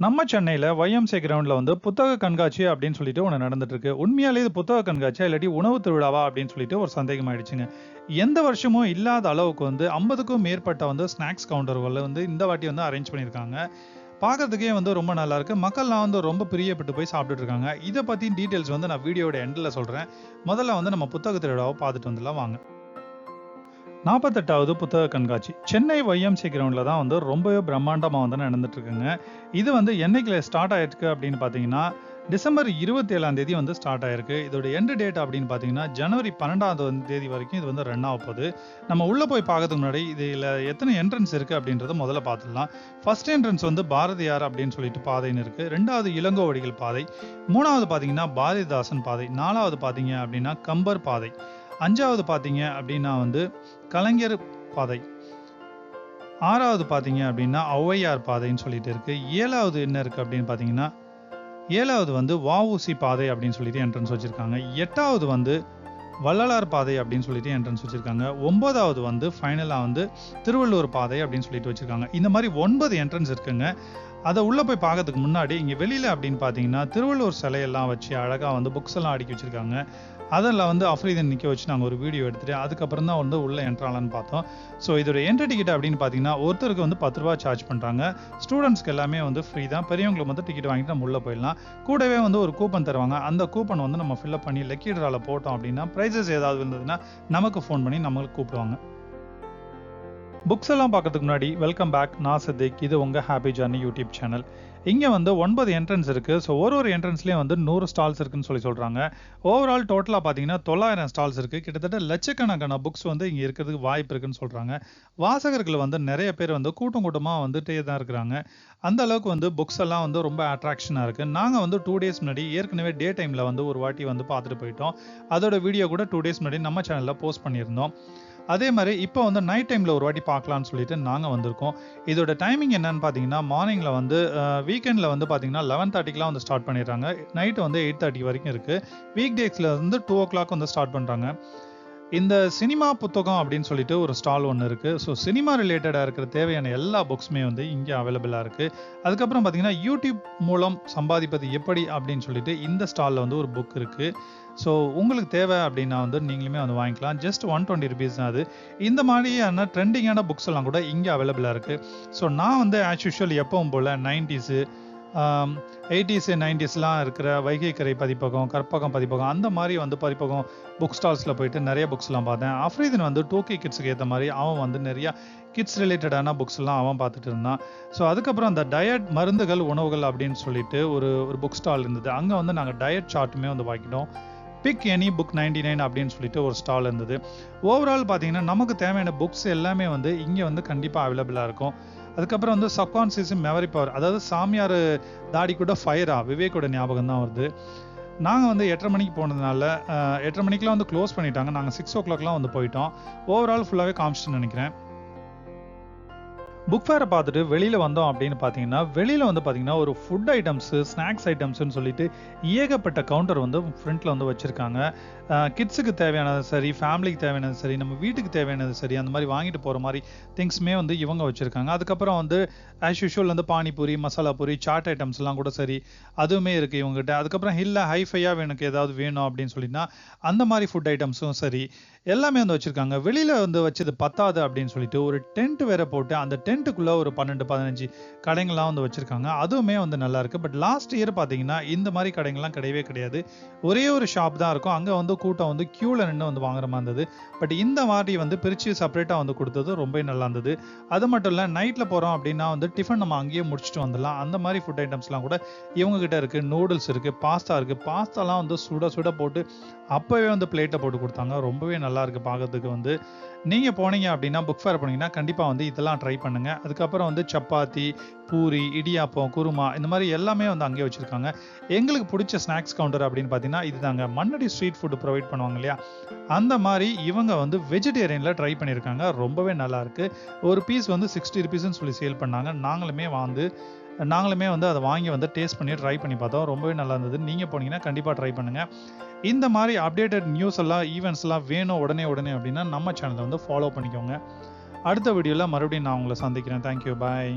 நம்ம சென்னையில YMCA கிரவுண்ட்ல வந்து புத்தக கண்காட்சி அப்படின்னு சொல்லிட்டு ஒண்ணு நடந்துட்டு இருக்கு. உண்மையாலே இது புத்தக கண்காட்சியா இல்லாட்டி உணவு திருவிழாவா அப்படின்னு சொல்லிட்டு ஒரு சந்தேகம் ஆயிடுச்சுங்க. எந்த வருஷமும் இல்லாத அளவுக்கு வந்து 50க்கும் மேற்பட்ட வந்து ஸ்நாக்ஸ் கவுண்டர்கள் வந்து இந்த வாட்டி வந்து அரேஞ்ச் பண்ணியிருக்காங்க. பார்க்கறதுக்கே வந்து ரொம்ப நல்லா இருக்கு. மக்கள்லாம் வந்து ரொம்ப பிரியப்பட்டு போய் சாப்பிட்டுட்டு இருக்காங்க. இத பத்தி டீடைல்ஸ் வந்து நான் வீடியோட எண்ட்ல சொல்றேன். முதல்ல வந்து நம்ம புத்தக திருவிழாவை பார்த்துட்டு வந்துடலாம் வாங்க. 48வது புத்தக கண்காட்சி சென்னை YMCA கிரவுண்டில் தான் வந்து ரொம்பவே பிரம்மாண்டமாக வந்து நடந்துட்டு இருக்குங்க. இது வந்து என்னைக்கு ஸ்டார்ட் ஆயிருக்கு அப்படின்னு பார்த்தீங்கன்னா டிசம்பர் 27ஆம் தேதி வந்து ஸ்டார்ட் ஆயிருக்கு. இதோட எண்ட் டேட் அப்படின்னு பார்த்தீங்கன்னா ஜனவரி 12ஆம் தேதி வரைக்கும் இது வந்து ரன் ஆக போகுது. நம்ம உள்ளே போய் பார்க்கறதுக்கு முன்னாடி இதில் எத்தனை என்ட்ரன்ஸ் இருக்குது அப்படின்றத முதல்ல பார்த்துடலாம். ஃபர்ஸ்ட் என்ட்ரன்ஸ் வந்து பாரதியார் அப்படின்னு சொல்லிட்டு பாதைன்னு இருக்குது. ரெண்டாவது இளங்கோவடிகள் பாதை, மூணாவது பார்த்தீங்கன்னா பாரதிதாசன் பாதை, நாலாவது பார்த்தீங்க அப்படின்னா கம்பர் பாதை, அஞ்சாவது பார்த்தீங்க அப்படின்னா வந்து கலைஞர் பாதை, ஆறாவது பார்த்தீங்க அப்படின்னா ஔவையார் பாதைன்னு சொல்லிட்டு இருக்கு. ஏழாவது என்ன இருக்கு அப்படின்னு பார்த்தீங்கன்னா ஏழாவது வந்து வஉசி பாதை அப்படின்னு சொல்லிட்டு என்ட்ரன்ஸ் வச்சிருக்காங்க. எட்டாவது வந்து வள்ளலார் பாதை அப்படின்னு சொல்லிட்டு என்ட்ரன்ஸ் வச்சிருக்காங்க. ஒன்பதாவது வந்து ஃபைனலா வந்து திருவள்ளுவர் பாதை அப்படின்னு சொல்லிட்டு வச்சிருக்காங்க. இந்த மாதிரி 9 என்ட்ரன்ஸ் இருக்குங்க. அதை உள்ள போய் பார்க்கறதுக்கு முன்னாடி இங்க வெளியில அப்படின்னு பார்த்தீங்கன்னா திருவள்ளுவர் சிலையெல்லாம் வச்சு அழகா வந்து புக்ஸ் எல்லாம் அடுக்கி வச்சிருக்காங்க. அதில் வந்து அஃப்ரீதன் நிற்க வச்சு நாங்கள் ஒரு வீடியோ எடுத்துட்டு அதுக்கப்புறம் தான் வந்து உள்ள என்ட்ராலான்னு பார்த்தோம். ஸோ இதோட என்ட்ரி டிக்கெட் அப்படின்னு பார்த்தீங்கன்னா ஒருத்தருக்கு வந்து 10 ரூபா சார்ஜ் பண்ணுறாங்க. ஸ்டூடெண்ட்ஸ்க்கு எல்லாமே வந்து ஃப்ரீ தான். பெரியவங்களுக்கு வந்து டிக்கெட் வாங்கிட்டு நம்ம உள்ளே போயிடலாம். கூடவே வந்து ஒரு கூப்பன் தருவாங்க. அந்த கூப்பன் வந்து நம்ம ஃபில்அப் பண்ணி லக்கி ட்ரால போட்டோம் அப்படின்னா ப்ரைஸஸ் ஏதாவது இருந்ததுன்னா நமக்கு ஃபோன் பண்ணி நம்மளுக்கு கூப்பிடுவாங்க. புக்ஸ் எல்லாம் பார்க்கறதுக்கு முன்னாடி வெல்கம் பேக். நான் சித்திக். இது உங்கள் ஹாப்பி ஜர்னி யூடியூப் சேனல். இங்கே வந்து 9 என்ட்ரன்ஸ் இருக்குது. ஸோ ஒரு என்ட்ரன்ஸ்லேயும் வந்து 100 ஸ்டால்ஸ் இருக்குன்னு சொல்கிறாங்க. ஓவரால் டோட்டலாக பார்த்தீங்கன்னா 900 ஸ்டால்ஸ் இருக்குது. கிட்டத்தட்ட லட்சக்கணக்கான புக்ஸ் வந்து இங்கே இருக்கிறதுக்கு வாய்ப்பு இருக்குன்னு சொல்கிறாங்க. வாசகர்கள் வந்து நிறைய பேர் வந்து கூட்டமாக வந்துட்டே தான் இருக்கிறாங்க. அந்த அளவுக்கு வந்து புக்ஸ் எல்லாம் வந்து ரொம்ப அட்ராக்ஷனாக இருக்குது. நாங்கள் வந்து 2 டேஸ் முன்னாடி ஏற்கனவே டே டைமில் வந்து ஒரு வாட்டி வந்து பார்த்துட்டு போயிட்டோம். அதோட வீடியோ கூட 2 டேஸ் முன்னாடி நம்ம சேனலில் போஸ்ட் பண்ணியிருந்தோம். அதே மாதிரி இப்போ வந்து நைட் டைமில் ஒரு வாட்டி பார்க்கலான்னு சொல்லிட்டு நாங்கள் வந்திருக்கோம். இதோட டைமிங் என்னன்னு பார்த்தீங்கன்னா மார்னிங்கில் வந்து வீக்கெண்டில் வந்து பார்த்தீங்கன்னா 11:30க்குலாம் வந்து ஸ்டார்ட் பண்ணிடுறாங்க. நைட்டு வந்து 8:30 வரைக்கும் இருக்குது. வீக் டேஸில் வந்து 2 o'clock வந்து ஸ்டார்ட் பண்ணுறாங்க. இந்த சினிமா புத்தகம் அப்படின்னு சொல்லிட்டு ஒரு ஸ்டால் ஒன்று இருக்குது. ஸோ சினிமா ரிலேட்டடாக இருக்கிற தேவையான எல்லா புக்ஸுமே வந்து இங்கே அவைலபிளாக இருக்குது. அதுக்கப்புறம் பார்த்தீங்கன்னா யூடியூப் மூலம் சம்பாதிப்பது எப்படி அப்படின்னு சொல்லிட்டு இந்த ஸ்டாலில் வந்து ஒரு புக் இருக்குது. ஸோ உங்களுக்கு தேவை அப்படின்னா வந்து நீங்களுமே வந்து வாங்கிக்கலாம். ஜஸ்ட் 120 rupees தான் அது. இந்த மாதிரியான ட்ரெண்டிங்கான புக்ஸ் எல்லாம் கூட இங்கே அவைலபிளாக இருக்குது. ஸோ நான் வந்து ஆஸ் யூஷுவல் எப்பவும் போல் 90s 80s 90sலாம் இருக்கிற வைகை கரை பதிப்பகம், கற்பகம் பதிப்பகம் அந்த மாதிரி வந்து பதிப்பகம் புக் ஸ்டால்ஸில் போயிட்டு நிறைய புக்ஸ்லாம் பார்த்தேன். அஃப்ரீதன் வந்து 2K கிட்ஸுக்கு ஏற்ற மாதிரி அவன் வந்து நிறையா கிட்ஸ் ரிலேட்டடான புக்ஸ்லாம் அவன் பார்த்துட்டு இருந்தான். ஸோ அதுக்கப்புறம் அந்த டயட் மருந்துகள் உணவுகள் அப்படின்னு சொல்லிட்டு ஒரு புக் ஸ்டால் இருந்தது. அங்கே வந்து நாங்கள் டயட் சார்ட்டுமே வந்து வாங்கிட்டோம். பிக் எனி புக் 99 அப்படின்னு சொல்லிட்டு ஒரு ஸ்டால் இருந்தது. ஓவரால் பார்த்தீங்கன்னா நமக்கு தேவையான புக்ஸ் எல்லாமே வந்து இங்கே வந்து கண்டிப்பாக அவைலபிளாக இருக்கும். அதுக்கப்புறம் வந்து சப்கான்சியஸ் மெமரி பவர், அதாவது சாமியார் தாடி கூட ஃபயரா விவேக்கோட ஞாபகம் தான் வருது. நாங்கள் வந்து 8:30 மணிக்கு போனதுனால 8:30 மணிக்கெலாம் வந்து க்ளோஸ் பண்ணிட்டாங்க. நாங்கள் 6 o'clockலாம் வந்து போயிட்டோம். ஓவரால் ஃபுல்லாகவே காமிச்சிட்டுன்னு நினைக்கிறேன். புக் ஃபேரை பார்த்துட்டு வெளியில் வந்தோம் அப்படின்னு பார்த்தீங்கன்னா வெளியில் வந்து பார்த்தீங்கன்னா ஒரு ஃபுட் ஐட்டம்ஸு ஸ்நாக்ஸ் ஐட்டம்ஸ்ன்னு சொல்லிட்டு ஏகப்பட்ட கவுண்டர் வந்து ஃப்ரண்ட்டில் வந்து வச்சுருக்காங்க. கிட்ஸுக்கு தேவையானது சரி, ஃபேமிலிக்கு தேவையானது சரி, நம்ம வீட்டுக்கு தேவையானது சரி, அந்த மாதிரி வாங்கிட்டு போகிற மாதிரி திங்ஸுமே வந்து இவங்க வச்சுருக்காங்க. அதுக்கப்புறம் வந்து ஆஸ் யூஷுவல் வந்து பானிபூரி, மசாலா பூரி, சாட் ஐட்டம்ஸ்லாம் கூட சரி அதுவுமே இருக்குது இவங்ககிட்ட. அதுக்கப்புறம் இல்லை ஹைஃபையாக எனக்கு ஏதாவது வேணும் அப்படின்னு சொல்லினா அந்த மாதிரி ஃபுட் ஐட்டம்ஸும் சரி எல்லாமே வந்து வச்சுருக்காங்க. வெளியில் வந்து வச்சது பத்தாது அப்படின்னு சொல்லிட்டு ஒரு டென்ட் வேற போட்டு அந்த டென்ட்டுக்குள்ளே ஒரு 12-15 கடைங்கள்லாம் வந்து வச்சுருக்காங்க. அதுவுமே வந்து நல்லாயிருக்கு. பட் லாஸ்ட் இயர் பார்த்தீங்கன்னா இந்த மாதிரி கடைங்கள்லாம் கிடையவே கிடையாது. ஒரே ஒரு ஷாப் தான் இருக்கும். அங்கே வந்து கூட்டம் வந்து க்யூவில் நின்று வந்து வாங்குற மாதிரி இருந்தது. பட் இந்த மாதிரி வந்து பிரித்து செப்பரேட்டாக வந்து கொடுத்தது ரொம்ப நல்லா இருந்தது. அது மட்டும் இல்லை நைட்டில் போகிறோம் அப்படின்னா வந்து டிஃபன் நம்ம அங்கேயே முடிச்சுட்டு வந்துடலாம். அந்த மாதிரி ஃபுட் ஐட்டம்ஸ்லாம் கூட இவங்ககிட்ட இருக்குது. நூடுல்ஸ் இருக்குது, பாஸ்தா இருக்குது. பாஸ்தாலாம் வந்து சுட சுட போட்டு அப்போவே வந்து பிளேட்டை போட்டு கொடுத்தாங்க. ரொம்பவே நல்லா இருக்குது பார்க்கறதுக்கு. வந்து நீங்கள் போனீங்க அப்படின்னா புக் ஃபேர் போனீங்கன்னா கண்டிப்பாக வந்து இதெல்லாம் ட்ரை பண்ணுங்கள். அதுக்கப்புறம் வந்து சப்பாத்தி, பூரி, இடியாப்பம், குருமா இந்த மாதிரி எல்லாமே வந்து அங்கேயே வச்சுருக்காங்க. எங்களுக்கு பிடிச்ச ஸ்நாக்ஸ் கவுண்டர் அப்படின்னு பார்த்தீங்கன்னா இதுதாங்க. மண்ணடி ஸ்ட்ரீட் ஃபுட்டு ப்ரொவைட் பண்ணுவாங்க இல்லையா, அந்த மாதிரி இவங்க வந்து வெஜிடேரியனில் ட்ரை பண்ணியிருக்காங்க. ரொம்பவே நல்லாயிருக்கு. ஒரு பீஸ் வந்து 60 rupeesன்னு சொல்லி சேல் பண்ணாங்க. நாங்களுமே வந்து அதை வாங்கி வந்து டேஸ்ட் பண்ணி ட்ரை பண்ணி பார்த்தோம். ரொம்பவே நல்லா இருந்தது. நீங்கள் போனீங்கன்னா கண்டிப்பாக ட்ரை பண்ணுங்கள். இந்த மாதிரி அப்டேட்டட் நியூஸ் எல்லாம் ஈவெண்ட்ஸ் எல்லாம் வேணும் உடனே அப்படின்னா நம்ம சேனலை வந்து ஃபாலோ பண்ணிக்கோங்க. அடுத்த வீடியோவில் மறுபடியும் நான் உங்களை சந்திக்கிறேன். தேங்க்யூ, பாய்.